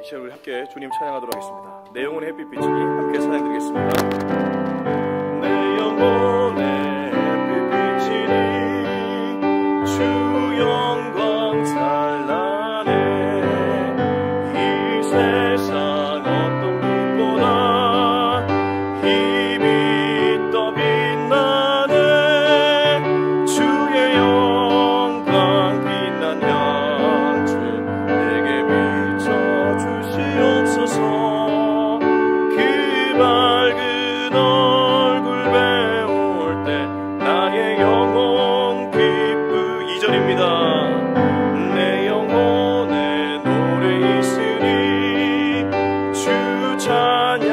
시간 우리 함께 주님 찬양하도록 하겠습니다. 내 영혼의 햇빛 비치니 함께 찬양드리겠습니다. 내 영혼의 햇빛 비치니 주 영광 찬란해. 이 세상 어떤 빛보다 힘이 더 빛나네. 주의 영광 빛난 양주 내게 비춰 주시옵소서. 그 밝은 얼굴 배울 때 나의 영혼 기쁘. 2절입니다. 내 영혼에 노래 있으니 주 찬양합니다.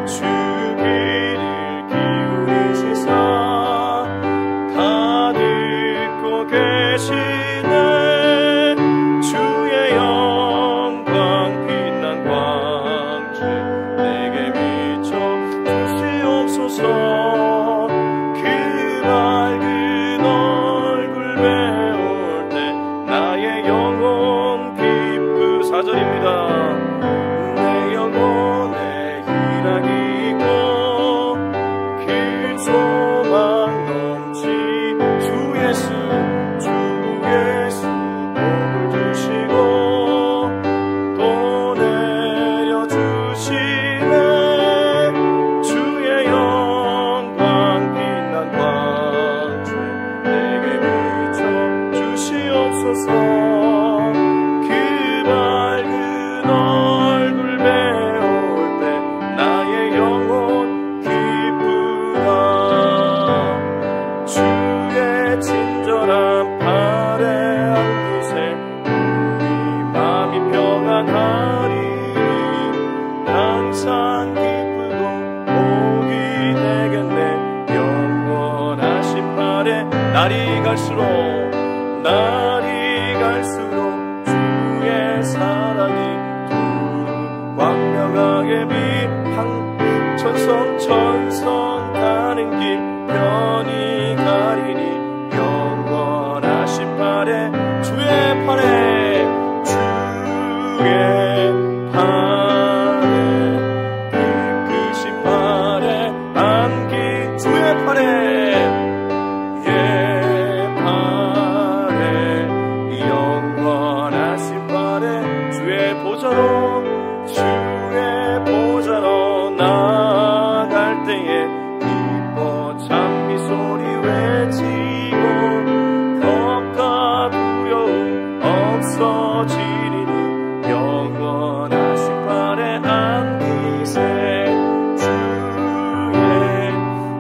주 귀를 기울이시사 다 듣고 계시네. 주의 영광 빛난 광주 내게 비춰 주시옵소서. 그 밝은 얼굴 배울 때 나의 영혼 기쁘. 4절입니다. 내 영혼에 희락이 있고 그 소망 넘치 주 예수 복을 주시고 또 내려주시네. 주의 영광 빛난 광주 내게 비춰 주시옵소서. 그 밝은 얼굴 배울 때 나의 영혼 기쁘다. 주의 친절한 팔에 안기세 우리 마음이 평안하리니 항상 기쁘고 복이 되겠네. 영원하신 팔에 날이 갈수록 주의 사랑이 두루 광명하게 빛한 천성 가는 길 편히 가리니. 영원하신 팔에 주의 팔에 깊으신 팔에 안기. 주의 팔에 영원하신 팔에 주의 보좌로 나아갈 때에 기뻐 찬미 소리 외치고 겁과 두려움 없어지리니. 영원하신 팔에 안기세 주의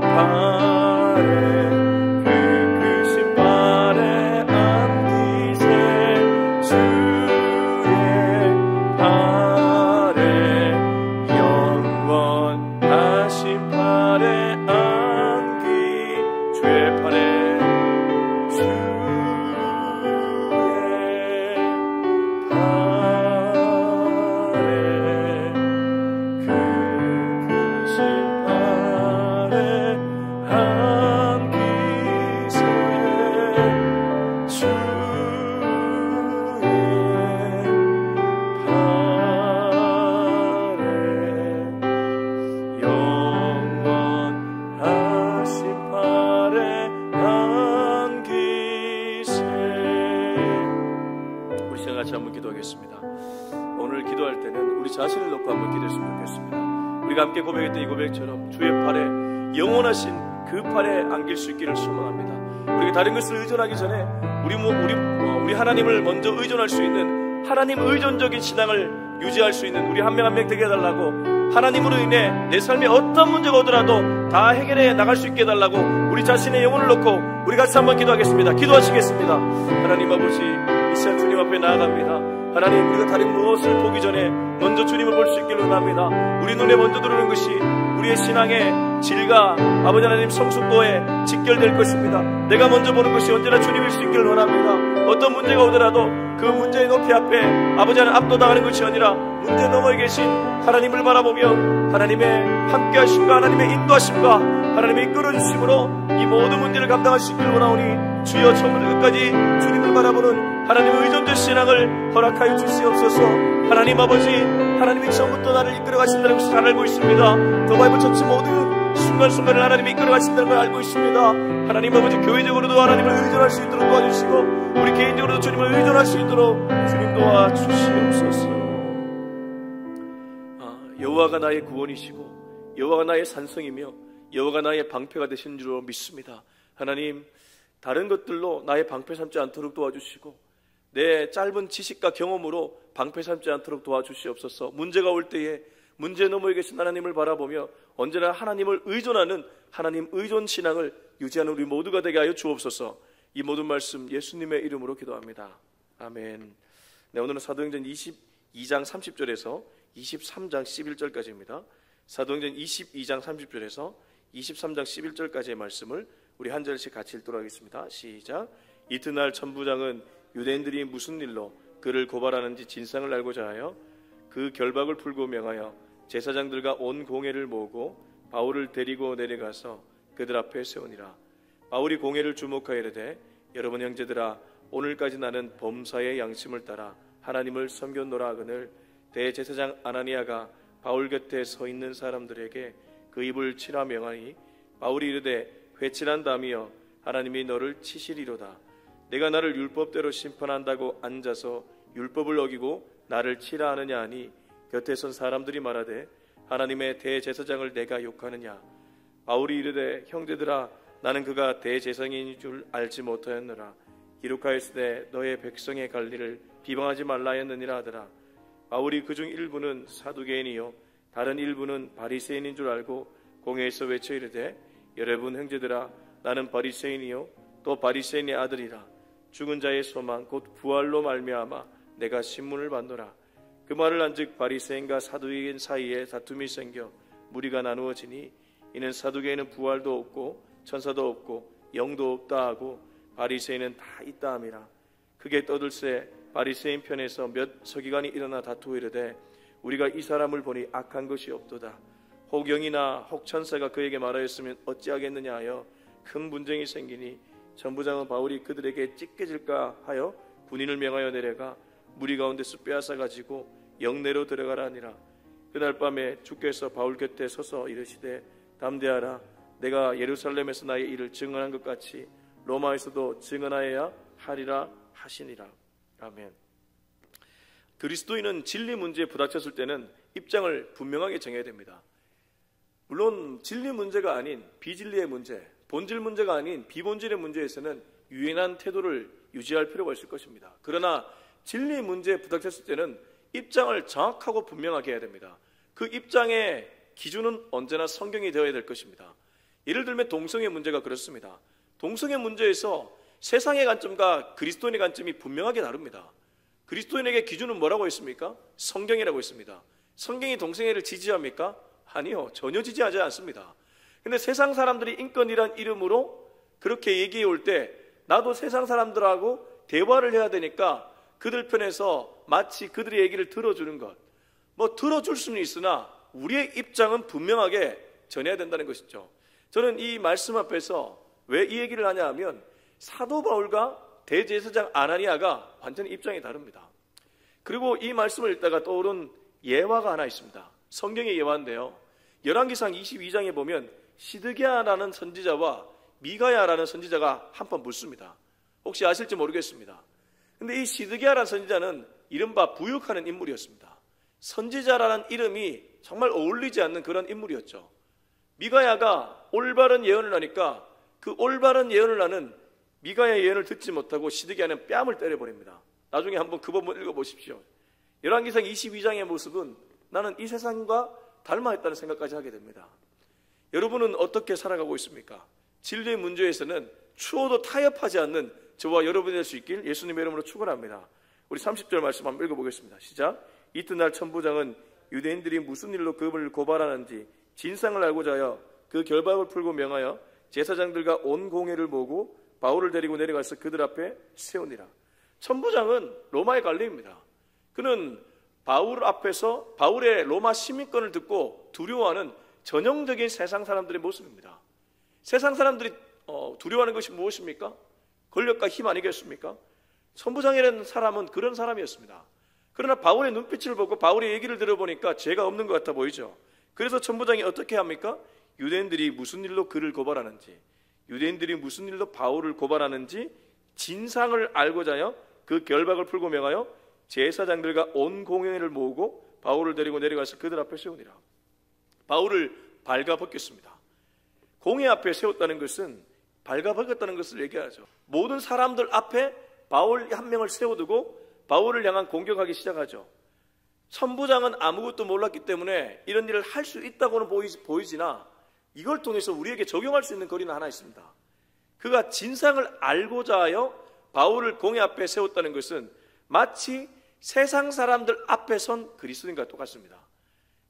팔에 깊으신 팔에 안기세 주의 팔에 영원하신 팔에 안기. 주의 팔에 한번 기도하겠습니다. 오늘 기도할 때는 우리 자신을 놓고 한번 기도했으면 좋겠습니다. 우리가 함께 고백했던 이 고백처럼 주의 팔에 영원하신 그 팔에 안길 수 있기를 소망합니다. 우리가 다른 것을 의존하기 전에 우리 하나님을 먼저 의존할 수 있는 하나님 의존적인 신앙을 유지할 수 있는 우리 한 명 한 명 되게 해달라고, 하나님으로 인해 내 삶에 어떤 문제가 오더라도 다 해결해 나갈 수 있게 해달라고 우리 자신의 영혼을 놓고 우리 같이 한번 기도하겠습니다. 기도하시겠습니다. 하나님 아버지, 이 시간 주님 앞에 나아갑니다. 하나님, 우리가 다른 무엇을 보기 전에 먼저 주님을 볼 수 있기를 원합니다. 우리 눈에 먼저 들어오는 것이 우리의 신앙의 질과 아버지 하나님 성숙도에 직결될 것입니다. 내가 먼저 보는 것이 언제나 주님일 수 있기를 원합니다. 어떤 문제가 오더라도 그 문제의 높이 앞에 아버지 하나님 압도당하는 것이 아니라 문제 너머에 계신 하나님을 바라보며 하나님의 함께 하심과 하나님의 인도하심과 하나님의 이끌어주심으로 이 모든 문제를 감당할 수 있기를 원하오니 주여 처음부터 끝까지 주님을 바라보는 하나님의 의존된 신앙을 허락하여 주시옵소서. 하나님 아버지, 하나님이 처음부터 나를 이끌어 가신다는 것을 잘 알고 있습니다. 더 바이블 처치 모든 순간순간을 하나님이 이끌어 가신다는 걸 알고 있습니다. 하나님 아버지, 교회적으로도 하나님을 의존할 수 있도록 도와주시고 우리 개인적으로도 주님을 의존할 수 있도록 주님 도와주시옵소서. 여호와가 나의 구원이시고 여호와가 나의 산성이며 여호와가 나의 방패가 되시는 줄로 믿습니다. 하나님, 다른 것들로 나의 방패 삼지 않도록 도와주시고 내 짧은 지식과 경험으로 방패 삼지 않도록 도와주시옵소서. 문제가 올 때에 문제 너머에 계신 하나님을 바라보며 언제나 하나님을 의존하는 하나님 의존 신앙을 유지하는 우리 모두가 되게 하여 주옵소서. 이 모든 말씀 예수님의 이름으로 기도합니다. 아멘. 네, 오늘은 사도행전 22장 30절에서 23장 11절까지입니다. 사도행전 22장 30절에서 23장 11절까지의 말씀을 우리 한 절씩 같이 읽도록 하겠습니다. 시작. 이튿날 천부장은 유대인들이 무슨 일로 그를 고발하는지 진상을 알고자 하여 그 결박을 풀고 명하여 제사장들과 온 공회를 모으고 바울을 데리고 내려가서 그들 앞에 세우니라. 바울이 공회를 주목하여 이르되 여러분 형제들아, 오늘까지 나는 범사의 양심을 따라 하나님을 섬겼노라 하거늘 대제사장 아나니아가 바울 곁에 서 있는 사람들에게 그 입을 치라 명하니 바울이 이르되 회칠한다며 하나님이 너를 치시리로다. 내가 나를 율법대로 심판한다고 앉아서 율법을 어기고 나를 치라 하느냐 하니 곁에 선 사람들이 말하되 하나님의 대제사장을 내가 욕하느냐. 바울이 이르되 형제들아, 나는 그가 대제사장인 줄 알지 못하였노라. 기록하였으되 너의 백성의 관리를 비방하지 말라 했느니라 하더라. 바울이 그중 일부는 사두개인이요 다른 일부는 바리새인인 줄 알고 공회에서 외쳐 이르되 여러분 형제들아, 나는 바리새인이요 또 바리새인의 아들이라. 죽은 자의 소망 곧 부활로 말미암아 내가 신문을 받노라. 그 말을 한즉 바리새인과 사두개인 사이에 다툼이 생겨 무리가 나누어지니 이는 사두개인은 부활도 없고 천사도 없고 영도 없다 하고 바리새인은 다 있다 함이라. 크게 떠들새 바리새인 편에서 몇 서기관이 일어나 다투어 이르되 우리가 이 사람을 보니 악한 것이 없도다. 혹 영이나 혹 천사가 그에게 말하였으면 어찌하겠느냐 하여 큰 분쟁이 생기니 천부장은 바울이 그들에게 찢겨질까 하여 군인을 명하여 내려가 무리 가운데서 빼앗아 가지고 영내로 들어가라 하니라. 그날 밤에 주께서 바울 곁에 서서 이르시되 담대하라. 내가 예루살렘에서 나의 일을 증언한 것 같이 로마에서도 증언하여야 하리라 하시니라. 아멘. 그리스도인은 진리 문제에 부닥쳤을 때는 입장을 분명하게 정해야 됩니다. 물론 진리 문제가 아닌 비진리의 문제, 본질 문제가 아닌 비본질의 문제에서는 유연한 태도를 유지할 필요가 있을 것입니다. 그러나 진리 문제에 부닥쳤을 때는 입장을 정확하고 분명하게 해야 됩니다. 그 입장의 기준은 언제나 성경이 되어야 될 것입니다. 예를 들면 동성애 문제가 그렇습니다. 동성애 문제에서 세상의 관점과 그리스도인의 관점이 분명하게 다릅니다. 그리스도인에게 기준은 뭐라고 했습니까? 성경이라고 했습니다. 성경이 동성애를 지지합니까? 아니요, 전혀 지지하지 않습니다. 근데 세상 사람들이 인권이란 이름으로 그렇게 얘기해 올 때 나도 세상 사람들하고 대화를 해야 되니까 그들 편에서 마치 그들의 얘기를 들어주는 것, 뭐 들어줄 수는 있으나 우리의 입장은 분명하게 전해야 된다는 것이죠. 저는 이 말씀 앞에서 왜 이 얘기를 하냐 하면 사도 바울과 대제사장 아나니아가 완전히 입장이 다릅니다. 그리고 이 말씀을 읽다가 떠오른 예화가 하나 있습니다. 성경의 예화인데요, 열왕기상 22장에 보면 시드기야라는 선지자와 미가야라는 선지자가 한번 묻습니다. 혹시 아실지 모르겠습니다. 근데 이 시드기야라는 선지자는 이른바 부육하는 인물이었습니다. 선지자라는 이름이 정말 어울리지 않는 그런 인물이었죠. 미가야가 올바른 예언을 하니까 그 올바른 예언을 하는 미가야의 예언을 듣지 못하고 시드기야는 뺨을 때려버립니다. 나중에 한번 그 부분 읽어보십시오. 열왕기상 22장의 모습은 나는 이 세상과 닮아있다는 생각까지 하게 됩니다. 여러분은 어떻게 살아가고 있습니까? 진리의 문제에서는 추워도 타협하지 않는 저와 여러분이 될 수 있길 예수님의 이름으로 축원합니다. 우리 30절 말씀 한번 읽어보겠습니다. 시작. 이튿날 천부장은 유대인들이 무슨 일로 그를 고발하는지 진상을 알고자 하여 그 결박을 풀고 명하여 제사장들과 온 공회를 모으고 바울을 데리고 내려가서 그들 앞에 세우니라. 천부장은 로마의 관리입니다. 그는 바울 앞에서 바울의 로마 시민권을 듣고 두려워하는 전형적인 세상 사람들의 모습입니다. 세상 사람들이 두려워하는 것이 무엇입니까? 권력과 힘 아니겠습니까? 천부장이라는 사람은 그런 사람이었습니다. 그러나 바울의 눈빛을 보고 바울의 얘기를 들어보니까 죄가 없는 것 같아 보이죠. 그래서 천부장이 어떻게 합니까? 유대인들이 무슨 일로 그를 고발하는지, 유대인들이 무슨 일로 바울을 고발하는지 진상을 알고자 하여 그 결박을 풀고 명하여 제사장들과 온 공회를 모으고 바울을 데리고 내려가서 그들 앞에 세우니라. 바울을 발가벗겼습니다. 공회 앞에 세웠다는 것은 발가벗겼다는 것을 얘기하죠. 모든 사람들 앞에 바울 한 명을 세워두고 바울을 향한 공격하기 시작하죠. 천부장은 아무것도 몰랐기 때문에 이런 일을 할 수 있다고는 보이지나 이걸 통해서 우리에게 적용할 수 있는 거리는 하나 있습니다. 그가 진상을 알고자 하여 바울을 공회 앞에 세웠다는 것은 마치 세상 사람들 앞에 선 그리스도인과 똑같습니다.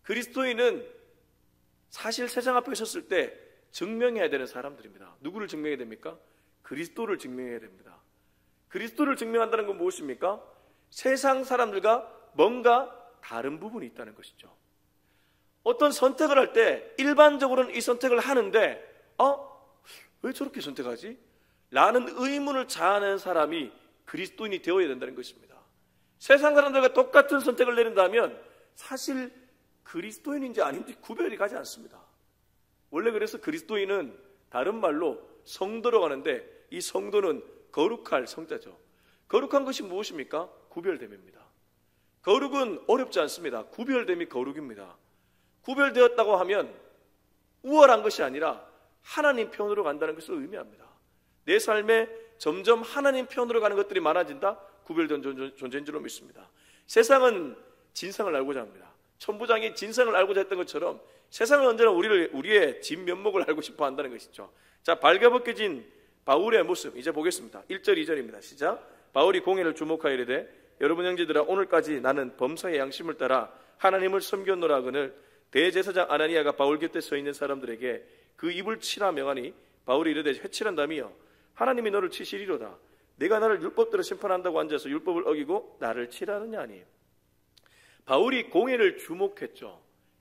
그리스도인은 사실 세상 앞에 섰을 때 증명해야 되는 사람들입니다. 누구를 증명해야 됩니까? 그리스도를 증명해야 됩니다. 그리스도를 증명한다는 건 무엇입니까? 세상 사람들과 뭔가 다른 부분이 있다는 것이죠. 어떤 선택을 할 때 일반적으로는 이 선택을 하는데 왜 저렇게 선택하지? 라는 의문을 자아내는 사람이 그리스도인이 되어야 된다는 것입니다. 세상 사람들과 똑같은 선택을 내린다면 사실 그리스도인인지 아닌지 구별이 가지 않습니다. 원래 그래서 그리스도인은 다른 말로 성도라고 하는데 이 성도는 거룩할 성자죠. 거룩한 것이 무엇입니까? 구별됨입니다. 거룩은 어렵지 않습니다. 구별됨이 거룩입니다. 구별되었다고 하면 우월한 것이 아니라 하나님 편으로 간다는 것을 의미합니다. 내 삶에 점점 하나님 편으로 가는 것들이 많아진다? 구별된 존재인 줄로 믿습니다. 세상은 진상을 알고자 합니다. 천부장이 진상을 알고자 했던 것처럼 세상은 언제나 우리의 진면목을 알고 싶어 한다는 것이죠. 자, 발가벗겨진 바울의 모습 이제 보겠습니다. 1절 2절입니다. 시작. 바울이 공회를 주목하여 이르되 여러분 형제들아 오늘까지 나는 범사의 양심을 따라 하나님을 섬겼노라 하거늘 대제사장 아나니아가 바울 곁에 서 있는 사람들에게 그 입을 치라 명하니 바울이 이르되 회칠한다미여 하나님이 너를 치시리로다. 내가 나를 율법대로 심판한다고 앉아서 율법을 어기고 나를 치라느냐 하니. 바울이 공회를 주목했죠.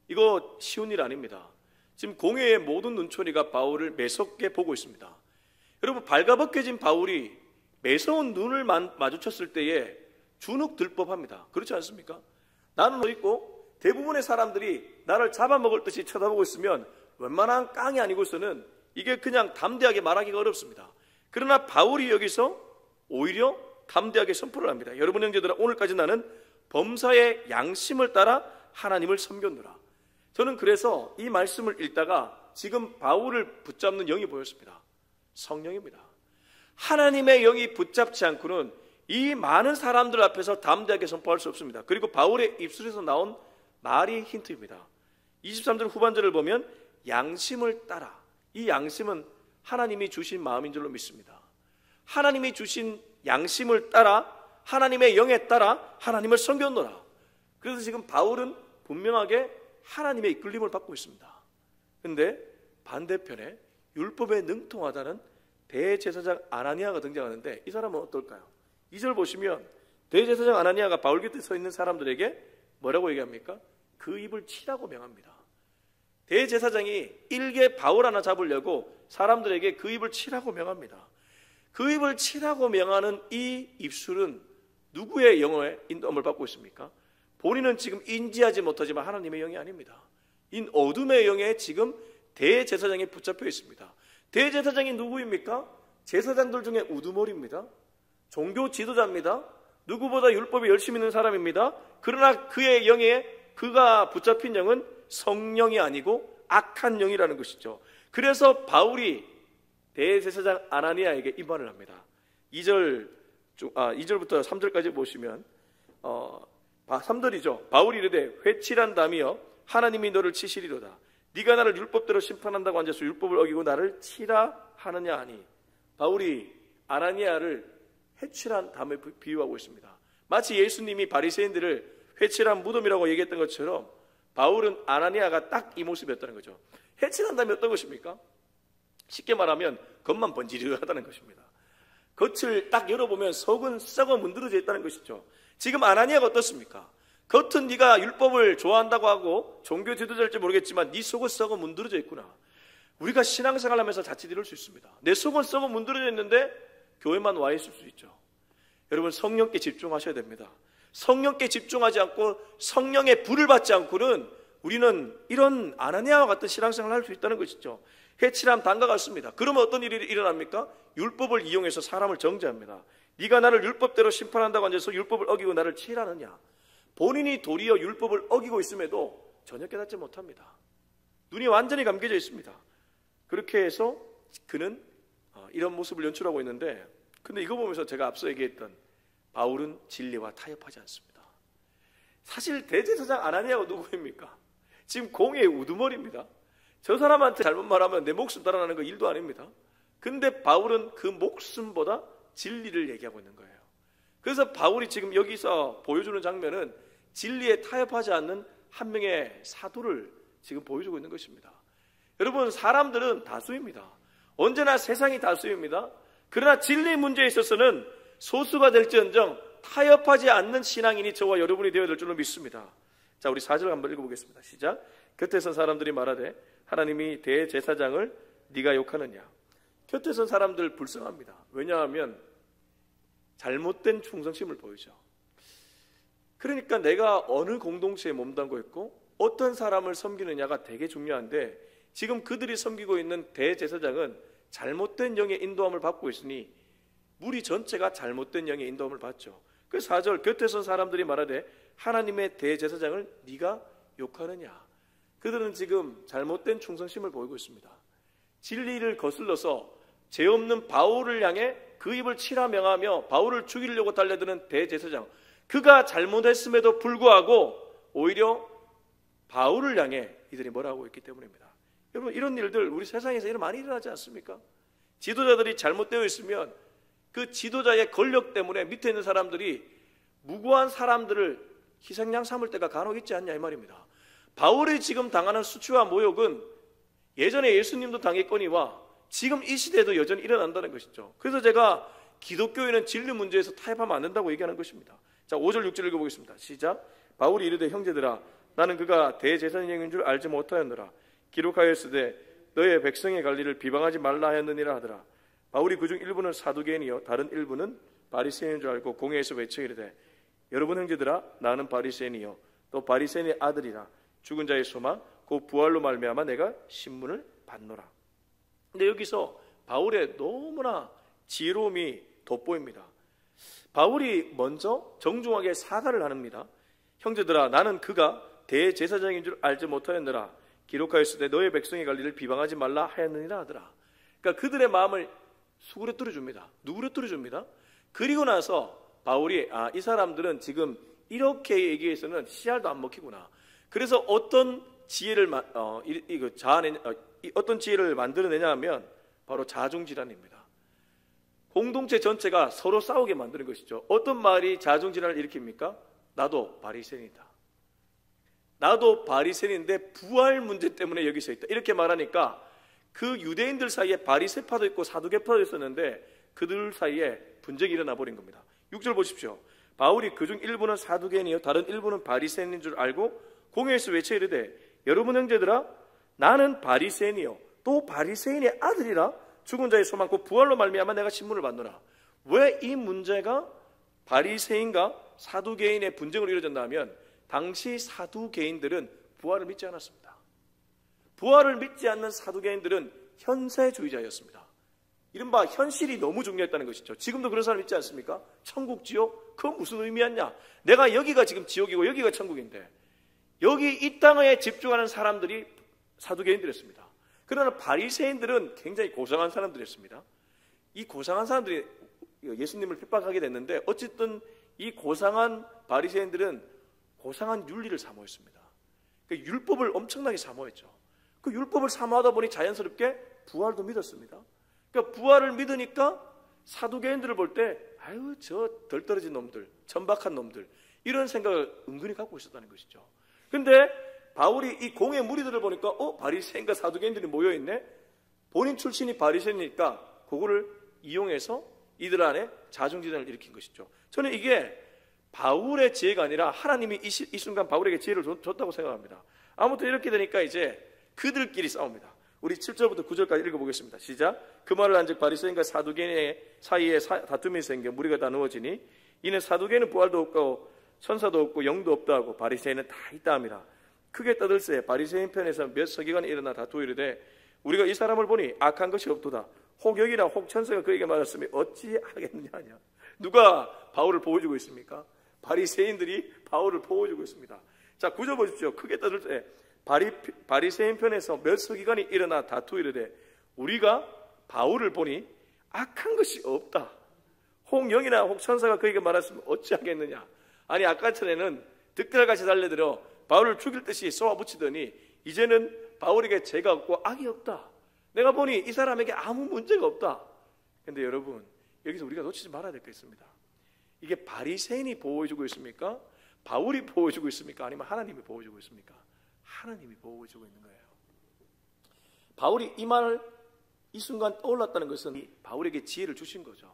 이거 쉬운 일 아닙니다. 지금 공회의 모든 눈초리가 바울을 매섭게 보고 있습니다. 여러분, 발가벗겨진 바울이 매서운 눈을 마주쳤을 때에 주눅 들 법합니다. 그렇지 않습니까? 나는 너 있고 대부분의 사람들이 나를 잡아먹을 듯이 쳐다보고 있으면 웬만한 깡이 아니고서는 이게 그냥 담대하게 말하기가 어렵습니다. 그러나 바울이 여기서 오히려 담대하게 선포를 합니다. 여러분 형제들아 오늘까지 나는 범사의 양심을 따라 하나님을 섬겼노라. 저는 그래서 이 말씀을 읽다가 지금 바울을 붙잡는 영이 보였습니다. 성령입니다. 하나님의 영이 붙잡지 않고는 이 많은 사람들 앞에서 담대하게 선포할 수 없습니다. 그리고 바울의 입술에서 나온 말이 힌트입니다. 23절 후반절을 보면 양심을 따라, 이 양심은 하나님이 주신 마음인 줄로 믿습니다. 하나님이 주신 양심을 따라 하나님의 영에 따라 하나님을 섬겼노라. 그래서 지금 바울은 분명하게 하나님의 이끌림을 받고 있습니다. 그런데 반대편에 율법에 능통하다는 대제사장 아나니아가 등장하는데 이 사람은 어떨까요? 2절 보시면 대제사장 아나니아가 바울 곁에 서 있는 사람들에게 뭐라고 얘기합니까? 그 입을 치라고 명합니다. 대제사장이 일개 바울 하나 잡으려고 사람들에게 그 입을 치라고 명합니다. 그 입을 치라고 명하는 이 입술은 누구의 영의 인도함을 받고 있습니까? 본인은 지금 인지하지 못하지만 하나님의 영이 아닙니다. 이 어둠의 영에 지금 대제사장이 붙잡혀 있습니다. 대제사장이 누구입니까? 제사장들 중에 우두머리입니다. 종교 지도자입니다. 누구보다 율법에 열심히 있는 사람입니다. 그러나 그의 영에 그가 붙잡힌 영은 성령이 아니고 악한 영이라는 것이죠. 그래서 바울이 대제사장 아나니아에게 임한을 합니다. 2절부터 3절까지 보시면 3절이죠. 바울이 이르되 회칠한다미여 하나님이 너를 치시리로다. 네가 나를 율법대로 심판한다고 앉아서 율법을 어기고 나를 치라 하느냐 하니. 바울이 아나니아를 회칠한 담에 비유하고 있습니다. 마치 예수님이 바리새인들을 회칠한 무덤이라고 얘기했던 것처럼 바울은 아나니아가 딱 이 모습이었다는 거죠. 회칠한 담이 어떤 것입니까? 쉽게 말하면 겉만 번지르하다는 것입니다. 겉을 딱 열어보면 속은 썩어 문드러져 있다는 것이죠. 지금 아나니아가 어떻습니까? 겉은 네가 율법을 좋아한다고 하고 종교 지도자일지 모르겠지만 네 속은 썩어 문드러져 있구나. 우리가 신앙생활하면서 자칫 이럴 수 있습니다. 내 속은 썩어 문드러져 있는데 교회만 와 있을 수 있죠. 여러분, 성령께 집중하셔야 됩니다. 성령께 집중하지 않고 성령의 불을 받지 않고는 우리는 이런 아나니아와 같은 신앙생활을 할 수 있다는 것이죠. 해치람 단과 같습니다. 그러면 어떤 일이 일어납니까? 율법을 이용해서 사람을 정죄합니다. 네가 나를 율법대로 심판한다고 앉아서 율법을 어기고 나를 치라느냐. 본인이 도리어 율법을 어기고 있음에도 전혀 깨닫지 못합니다. 눈이 완전히 감겨져 있습니다. 그렇게 해서 그는 이런 모습을 연출하고 있는데, 근데 이거 보면서 제가 앞서 얘기했던 바울은 진리와 타협하지 않습니다. 사실 대제사장 아나니아가 누구입니까? 지금 공의 우두머리입니다. 저 사람한테 잘못 말하면 내 목숨 달아나는 거 일도 아닙니다. 근데 바울은 그 목숨보다 진리를 얘기하고 있는 거예요. 그래서 바울이 지금 여기서 보여주는 장면은 진리에 타협하지 않는 한 명의 사도를 지금 보여주고 있는 것입니다. 여러분, 사람들은 다수입니다. 언제나 세상이 다수입니다. 그러나 진리 문제에 있어서는 소수가 될지언정 타협하지 않는 신앙인이 저와 여러분이 되어야 될 줄로 믿습니다. 자, 우리 4절 한번 읽어보겠습니다. 시작. 곁에 선 사람들이 말하되 하나님이 대제사장을 네가 욕하느냐. 곁에 선 사람들 불쌍합니다. 왜냐하면 잘못된 충성심을 보이죠. 그러니까 내가 어느 공동체에 몸담고 있고 어떤 사람을 섬기느냐가 되게 중요한데, 지금 그들이 섬기고 있는 대제사장은 잘못된 영의 인도함을 받고 있으니 무리 전체가 잘못된 영의 인도함을 받죠. 그 4절, 곁에 선 사람들이 말하되 하나님의 대제사장을 네가 욕하느냐. 그들은 지금 잘못된 충성심을 보이고 있습니다. 진리를 거슬러서 죄 없는 바울을 향해 그 입을 치라 명하며 바울을 죽이려고 달려드는 대제사장, 그가 잘못했음에도 불구하고 오히려 바울을 향해 이들이 뭐라 하고 있기 때문입니다. 여러분, 이런 일들 우리 세상에서 많이 일어나지 않습니까? 지도자들이 잘못되어 있으면 그 지도자의 권력 때문에 밑에 있는 사람들이 무고한 사람들을 희생양 삼을 때가 간혹 있지 않냐 이 말입니다. 바울이 지금 당하는 수치와 모욕은 예전에 예수님도 당했거니와 지금 이 시대에도 여전히 일어난다는 것이죠. 그래서 제가 기독교인은 진리 문제에서 타협하면 안 된다고 얘기하는 것입니다. 자, 5절 6절 읽어보겠습니다. 시작. 바울이 이르되 형제들아, 나는 그가 대제사장인 줄 알지 못하였느라. 기록하였으되 너의 백성의 관리를 비방하지 말라 하였느니라 하더라. 바울이 그중 일부는 사두개인이요 다른 일부는 바리새인인 줄 알고 공회에서 외쳐 이르되 여러분 형제들아, 나는 바리새인이요 또 바리새인의 아들이라. 죽은 자의 소망 곧 부활로 말미암아 내가 신문을 받노라. 근데 여기서 바울의 너무나 지혜로움이 돋보입니다. 바울이 먼저 정중하게 사과를 합니다. 형제들아, 나는 그가 대제사장인 줄 알지 못하였느라. 기록하였을 때 너의 백성의 관리를 비방하지 말라 하였느니라 하더라. 그러니까 그들의 마음을 수그러뜨려 줍니다. 누그러뜨려 줍니다. 그리고 나서 바울이 이 사람들은 지금 이렇게 얘기해서는 씨알도 안 먹히구나. 그래서 어떤 지혜를 어떤 지혜를 만들어내냐 하면 바로 자중질환입니다. 공동체 전체가 서로 싸우게 만드는 것이죠. 어떤 말이 자중질환을 일으킵니까? 나도 바리새인이다. 나도 바리새인인데 부활 문제 때문에 여기 서 있다. 이렇게 말하니까 그 유대인들 사이에 바리새파도 있고 사두개파도 있었는데 그들 사이에 분쟁이 일어나 버린 겁니다. 6절 보십시오. 바울이 그중 일부는 사두개인이요 다른 일부는 바리새인인 줄 알고 공회에서 외쳐 이르되 여러분 형제들아, 나는 바리새인이요 또 바리새인의 아들이라. 죽은 자의 소망 곧 부활로 말미암아 내가 신문을 받노라. 왜 이 문제가 바리새인과 사두개인의 분쟁으로 이루어졌나 하면 당시 사두개인들은 부활을 믿지 않았습니다. 부활을 믿지 않는 사두개인들은 현세주의자였습니다. 이른바 현실이 너무 중요했다는 것이죠. 지금도 그런 사람 있지 않습니까? 천국, 지옥? 그건 무슨 의미였냐? 내가 여기가 지금 지옥이고 여기가 천국인데 여기 이 땅에 집중하는 사람들이 사두개인들이었습니다. 그러나 바리새인들은 굉장히 고상한 사람들이었습니다. 이 고상한 사람들이 예수님을 핍박하게 됐는데 어쨌든 이 고상한 바리새인들은 고상한 윤리를 사모했습니다. 그러니까 율법을 엄청나게 사모했죠. 그 율법을 사모하다 보니 자연스럽게 부활도 믿었습니다. 그러니까 부활을 믿으니까 사두개인들을 볼 때 아유 저 덜 떨어진 놈들, 천박한 놈들 이런 생각을 은근히 갖고 있었다는 것이죠. 그런데 바울이 이 공회 무리들을 보니까 바리새인과 사두개인들이 모여있네. 본인 출신이 바리새인이니까 그거를 이용해서 이들 안에 자중질환을 일으킨 것이죠. 저는 이게 바울의 지혜가 아니라 하나님이 이 순간 바울에게 지혜를 줬다고 생각합니다. 아무튼 이렇게 되니까 이제 그들끼리 싸웁니다. 우리 7절부터 9절까지 읽어보겠습니다. 시작. 그 말을 한즉 바리새인과 사두개인 사이에 다툼이 생겨 무리가 다 누워지니 이는 사두개인은 부활도 없고 천사도 없고 영도 없다 하고 바리새인은 다 있다 함이라. 크게 떠들세 바리새인 편에서 몇 서기관이 일어나 다투어 이르되 우리가 이 사람을 보니 악한 것이 없도다. 혹 여기나 혹 천사가 그에게 말했으면 어찌하겠느냐 하냐. 누가 바울을 보호해주고 있습니까? 바리새인들이 바울을 보호해주고 있습니다. 자, 9절 보십시오. 크게 떠들세 바리새인 편에서 몇 서기관이 일어나 다투어 이르되 우리가 바울을 보니 악한 것이 없다. 혹 영이나 혹 천사가 그에게 말했으면 어찌하겠느냐. 아니 아까 전에는 득달같이 달려들어 바울을 죽일 듯이 쏘아붙이더니 이제는 바울에게 죄가 없고 악이 없다. 내가 보니 이 사람에게 아무 문제가 없다. 그런데 여러분 여기서 우리가 놓치지 말아야 될 게 있습니다. 이게 바리새인이 보호해주고 있습니까? 바울이 보호해주고 있습니까? 아니면 하나님이 보호해주고 있습니까? 하나님이 보호해주고 있는 거예요. 바울이 이 말을 이 순간 떠올랐다는 것은 바울에게 지혜를 주신 거죠.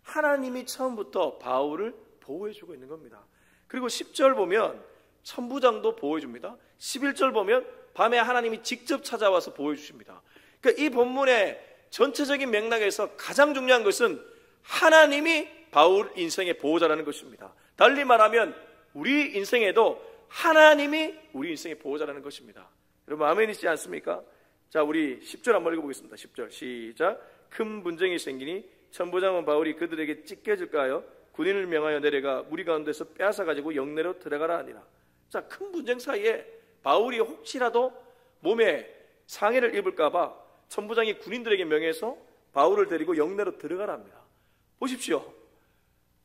하나님이 처음부터 바울을 보호해주고 있는 겁니다. 그리고 10절 보면 천부장도 보호해줍니다. 11절 보면 밤에 하나님이 직접 찾아와서 보호해주십니다. 그러니까 이 본문의 전체적인 맥락에서 가장 중요한 것은 하나님이 바울 인생의 보호자라는 것입니다. 달리 말하면 우리 인생에도 하나님이 우리 인생의 보호자라는 것입니다. 여러분 아멘이시지 않습니까? 자, 우리 10절 한번 읽어보겠습니다. 10절 시작. 큰 분쟁이 생기니 천부장은 바울이 그들에게 찢겨질까요? 군인을 명하여 내려가 무리 가운데서 빼앗아가지고 영내로 들어가라 하니라. 자, 큰 분쟁 사이에 바울이 혹시라도 몸에 상해를 입을까봐 천부장이 군인들에게 명해서 바울을 데리고 영내로 들어가라 합니다. 보십시오.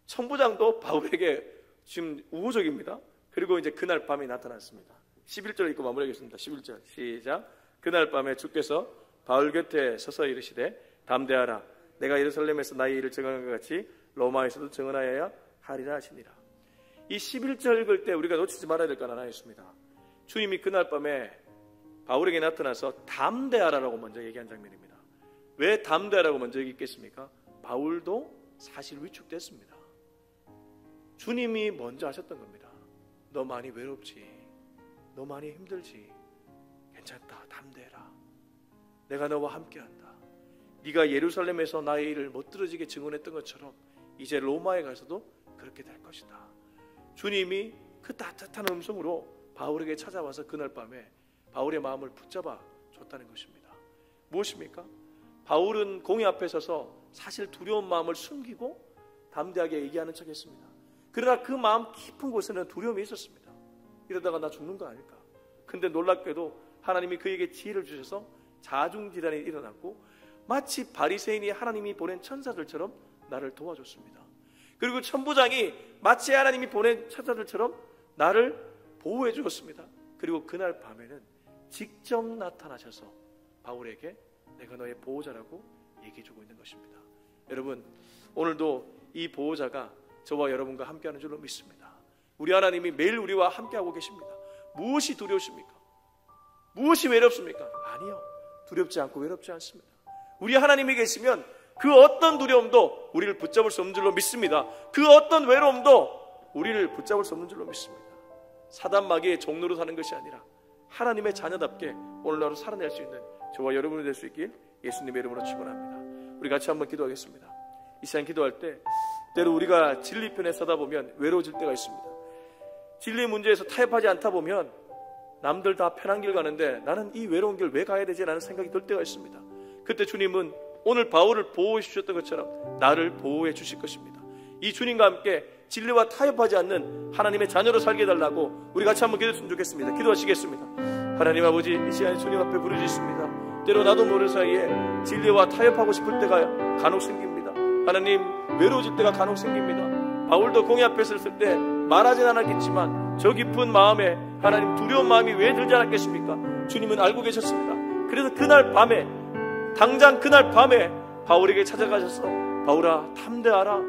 천부장도 바울에게 지금 우호적입니다. 그리고 이제 그날 밤에 나타났습니다. 11절 읽고 마무리하겠습니다. 11절 시작. 그날 밤에 주께서 바울 곁에 서서 이르시되 담대하라. 내가 예루살렘에서 나의 일을 증언한 것 같이 로마에서도 증언하여야 하리라 하시니라. 이 11절 읽을 때 우리가 놓치지 말아야 될 건 하나 있습니다. 주님이 그날 밤에 바울에게 나타나서 담대하라라고 먼저 얘기한 장면입니다. 왜 담대하라고 먼저 얘기했겠습니까? 바울도 사실 위축됐습니다. 주님이 먼저 하셨던 겁니다. 너 많이 외롭지? 너 많이 힘들지? 괜찮다. 담대해라. 내가 너와 함께한다. 네가 예루살렘에서 나의 일을 멋들어지게 증언했던 것처럼 이제 로마에 가서도 그렇게 될 것이다. 주님이 그 따뜻한 음성으로 바울에게 찾아와서 그날 밤에 바울의 마음을 붙잡아 줬다는 것입니다. 무엇입니까? 바울은 공의 앞에 서서 사실 두려운 마음을 숨기고 담대하게 얘기하는 척했습니다. 그러나 그 마음 깊은 곳에는 두려움이 있었습니다. 이러다가 나 죽는 거 아닐까? 근데 놀랍게도 하나님이 그에게 지혜를 주셔서 자중질환이 일어났고 마치 바리새인이 하나님이 보낸 천사들처럼 나를 도와줬습니다. 그리고 천부장이 마치 하나님이 보낸 천사들처럼 나를 보호해 주었습니다. 그리고 그날 밤에는 직접 나타나셔서 바울에게 내가 너의 보호자라고 얘기해 주고 있는 것입니다. 여러분 오늘도 이 보호자가 저와 여러분과 함께하는 줄로 믿습니다. 우리 하나님이 매일 우리와 함께하고 계십니다. 무엇이 두려우십니까? 무엇이 외롭습니까? 아니요. 두렵지 않고 외롭지 않습니다. 우리 하나님이 계시면 그 어떤 두려움도 우리를 붙잡을 수 없는 줄로 믿습니다. 그 어떤 외로움도 우리를 붙잡을 수 없는 줄로 믿습니다. 사단 마귀의 종로로 사는 것이 아니라 하나님의 자녀답게 오늘날로 살아낼 수 있는 저와 여러분이 될 수 있길 예수님의 이름으로 축원합니다. 우리 같이 한번 기도하겠습니다. 이 시간 기도할 때 때로 우리가 진리편에 서다 보면 외로워질 때가 있습니다. 진리 문제에서 타협하지 않다 보면 남들 다 편한 길 가는데 나는 이 외로운 길 왜 가야 되지? 라는 생각이 들 때가 있습니다. 그때 주님은 오늘 바울을 보호해 주셨던 것처럼 나를 보호해 주실 것입니다. 이 주님과 함께 진리와 타협하지 않는 하나님의 자녀로 살게 해달라고 우리 같이 한번 기도했으면 좋겠습니다. 기도하시겠습니다. 하나님 아버지, 이 시간에 주님 앞에 부르짖습니다. 때로 나도 모르는 사이에 진리와 타협하고 싶을 때가 간혹 생깁니다. 하나님, 외로워질 때가 간혹 생깁니다. 바울도 공의 앞에 섰을 때 말하진 않았겠지만 저 깊은 마음에 하나님 두려운 마음이 왜 들지 않았겠습니까? 주님은 알고 계셨습니다. 그래서 그날 밤에 당장 그날 밤에 바울에게 찾아가셔서 바울아 담대하라.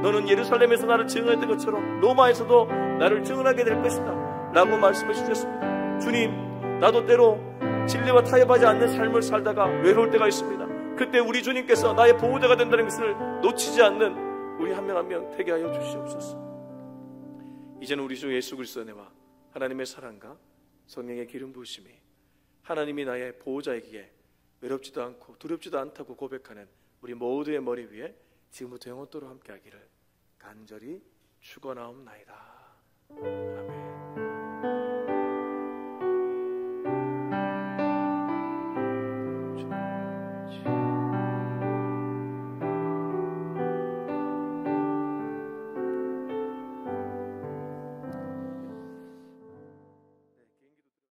너는 예루살렘에서 나를 증언했던 것처럼 로마에서도 나를 증언하게 될 것이다 라고 말씀해 주셨습니다. 주님, 나도 때로 진리와 타협하지 않는 삶을 살다가 외로울 때가 있습니다. 그때 우리 주님께서 나의 보호자가 된다는 것을 놓치지 않는 우리 한 명 한 명 되게 하여 주시옵소서. 이제는 우리 주 예수 그리스도의 은혜와 하나님의 사랑과 성령의 기름 부으심이 하나님이 나의 보호자이기에 외롭지도 않고 두렵지도 않다고 고백하는 우리 모두의 머리 위에 지금부터 영원토록 함께하기를 간절히 축원하옵나이다. 아멘.